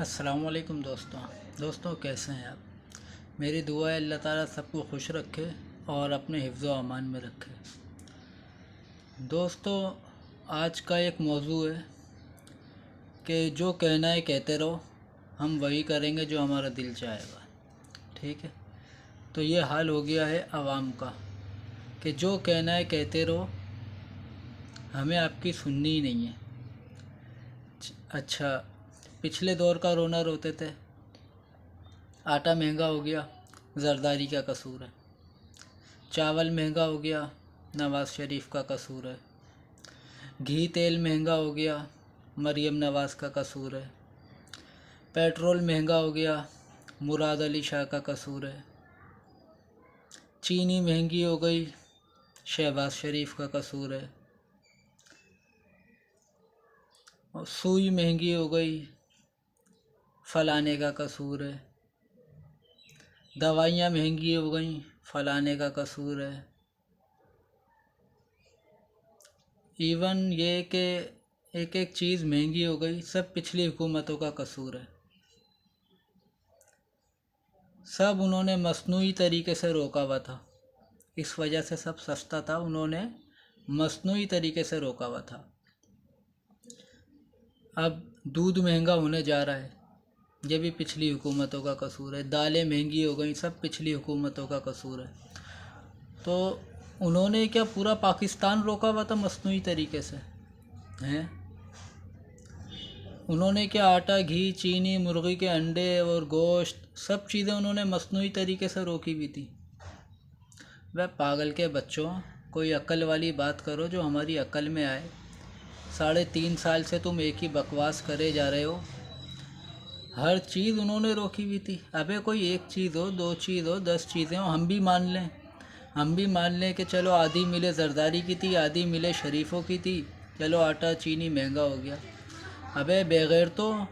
अस्सलाम वालेकुम दोस्तों कैसे हैं आप। मेरी दुआ है अल्लाह ताला सबको खुश रखे और अपने हिफ्ज़ व अमान में रखे। दोस्तों, आज का एक मौजू है कि जो कहना है कहते रहो, हम वही करेंगे जो हमारा दिल चाहेगा। ठीक है, तो ये हाल हो गया है आवाम का कि जो कहना है कहते रहो, हमें आपकी सुननी ही नहीं है। अच्छा, पिछले दौर का रोना रोते थे, आटा महंगा हो गया, ज़रदारी का कसूर है। चावल महंगा हो गया, नवाज़ शरीफ का कसूर है। घी तेल महंगा हो गया, मरियम नवाज़ का कसूर है। पेट्रोल महंगा हो गया, मुराद अली शाह का कसूर है। चीनी महंगी हो गई, शहबाज शरीफ का कसूर है। और सुई महंगी हो गई, फलाने का कसूर है। दवाइयाँ महंगी हो गई, फलाने का कसूर है। इवन ये कि एक एक चीज़ महंगी हो गई, सब पिछली हुकूमतों का कसूर है। सब उन्होंने मसनूई तरीके से रोका हुआ था, इस वजह से सब सस्ता था। उन्होंने मसनूई तरीके से रोका हुआ था। अब दूध महंगा होने जा रहा है, ये भी पिछली हुकूमतों का कसूर है। दालें महंगी हो गई, सब पिछली हुकूमतों का कसूर है। तो उन्होंने क्या पूरा पाकिस्तान रोका हुआ था मसनूई तरीके से हैं? उन्होंने क्या आटा, घी, चीनी, मुर्गी के अंडे और गोश्त, सब चीज़ें उन्होंने मसनूई तरीके से रोकी भी थी। वह पागल के बच्चों, कोई अक्ल वाली बात करो जो हमारी अक्ल में आए। 3.5 साल से तुम एक ही बकवास करे जा रहे हो। हर चीज़ उन्होंने रोकी हुई थी। अबे कोई एक चीज़ हो, दो चीज़ हो, 10 चीज़ें हो, हम भी मान लें कि चलो आधी मिले ज़रदारी की थी, आधी मिले शरीफों की थी, चलो आटा चीनी महंगा हो गया। अबे बगैर तो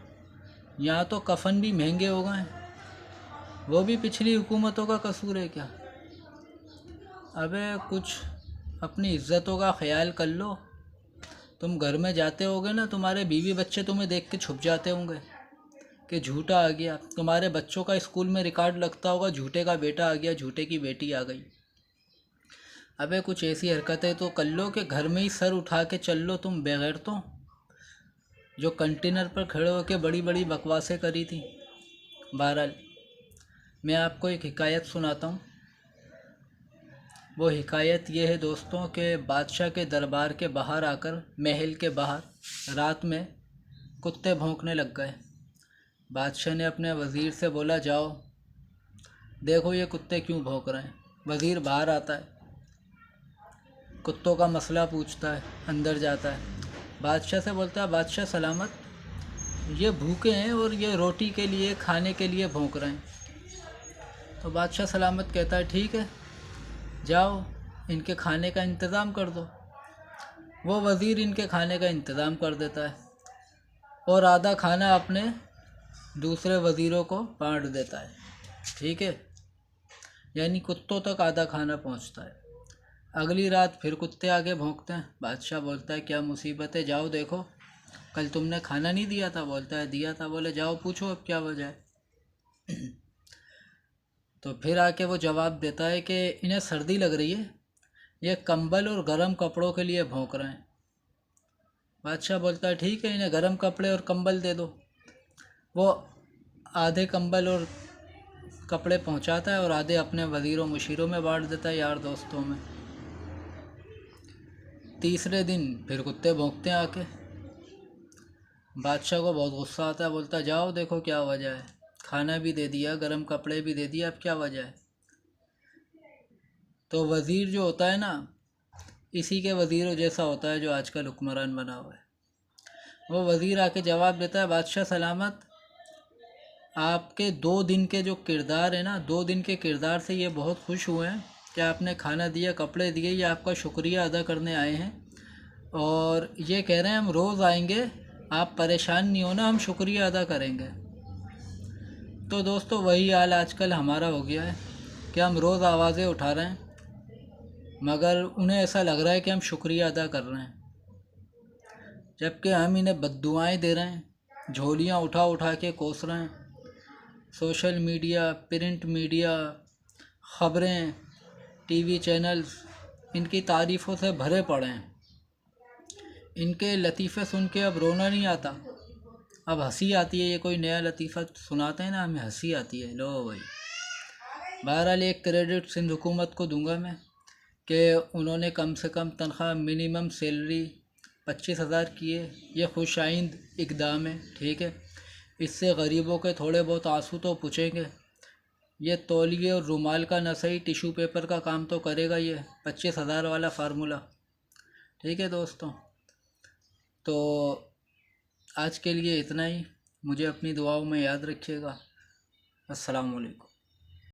यहाँ तो कफन भी महंगे हो गए, वो भी पिछली हुकूमतों का कसूर है क्या? अबे कुछ अपनी इज्जतों का ख्याल कर लो। तुम घर में जाते होगे ना, तुम्हारे बीवी बच्चे तुम्हें देख के छुप जाते होंगे कि झूठा आ गया। तुम्हारे बच्चों का स्कूल में रिकॉर्ड लगता होगा, झूठे का बेटा आ गया, झूठे की बेटी आ गई। अबे कुछ ऐसी हरकतें तो कर लो कि घर में ही सर उठा के चल लो तुम। बगैर तो जो कंटेनर पर खड़े होकर बड़ी बड़ी बकवासें करी थी। बहरहाल, मैं आपको एक हिकायत सुनाता हूँ। वो हिकायत ये है दोस्तों कि बादशाह के दरबार के बाहर आकर, महल के बाहर रात में कुत्ते भौंकने लग गए। बादशाह ने अपने वज़ीर से बोला, जाओ देखो ये कुत्ते क्यों भौंक रहे हैं। वज़ीर बाहर आता है, कुत्तों का मसला पूछता है, अंदर जाता है, बादशाह से बोलता है, बादशाह सलामत, ये भूखे हैं और ये रोटी के लिए, खाने के लिए भौंक रहे हैं। तो बादशाह सलामत कहता है, ठीक है, जाओ इनके खाने का इंतज़ाम कर दो। वो वज़ीर इनके खाने का इंतज़ाम कर देता है और आधा खाना अपने दूसरे वज़ीरों को बांट देता है। ठीक है, यानी कुत्तों तक आधा खाना पहुंचता है। अगली रात फिर कुत्ते आगे भौंकते हैं। बादशाह बोलता है, क्या मुसीबत है, जाओ देखो, कल तुमने खाना नहीं दिया था? बोलता है, दिया था। बोले, जाओ पूछो अब क्या वजह है। तो फिर आके वो जवाब देता है कि इन्हें सर्दी लग रही है, ये कंबल और गर्म कपड़ों के लिए भौंक रहे हैं। बादशाह बोलता है, ठीक है, इन्हें गर्म कपड़े और कंबल दे दो। वो आधे कंबल और कपड़े पहुंचाता है और आधे अपने वज़ीरों मुशीरों में बांट देता है, यार दोस्तों में। तीसरे दिन फिर कुत्ते भौंकते हैं आके। बादशाह को बहुत गुस्सा आता है, बोलता है, जाओ देखो क्या वजह है, खाना भी दे दिया, गर्म कपड़े भी दे दिया, अब क्या वजह है। तो वज़ीर जो होता है ना, इसी के वज़ीरों जैसा होता है जो आजकल हुक्मरान बना हुआ है। वो वज़ीर आके जवाब देता है, बादशाह सलामत, आपके 2 दिन के जो किरदार है ना, 2 दिन के किरदार से ये बहुत खुश हुए हैं कि आपने खाना दिया, कपड़े दिए, ये आपका शुक्रिया अदा करने आए हैं और ये कह रहे हैं हम रोज़ आएंगे, आप परेशान नहीं होना, हम शुक्रिया अदा करेंगे। तो दोस्तों, वही हाल आजकल हमारा हो गया है कि हम रोज़ आवाज़ें उठा रहे हैं, मगर उन्हें ऐसा लग रहा है कि हम शुक्रिया अदा कर रहे हैं, जबकि हम इन्हें बद्दुआएं दे रहे हैं, झोलियाँ उठा उठा के कोस रहे हैं। सोशल मीडिया, प्रिंट मीडिया, ख़बरें, टीवी चैनल्स इनकी तारीफ़ों से भरे पड़े हैं। इनके लतीफ़े सुन के अब रोना नहीं आता, अब हंसी आती है। ये कोई नया लतीफ़ा सुनाते हैं ना, हमें हंसी आती है। लो भाई, बहरहाल एक क्रेडिट सिंध हुकूमत को दूंगा मैं कि उन्होंने कम से कम तनख्वाह मिनिमम सैलरी 25,000 की है। ये खुशाइंद इकदाम है, ठीक है। इससे गरीबों के थोड़े बहुत आंसू तो पूछेंगे। ये तौलिए और रुमाल का न सही, टिशू पेपर का काम तो करेगा ये 25,000 वाला फार्मूला, ठीक है दोस्तों। तो आज के लिए इतना ही। मुझे अपनी दुआओं में याद रखिएगा। अस्सलाम वालेकुम।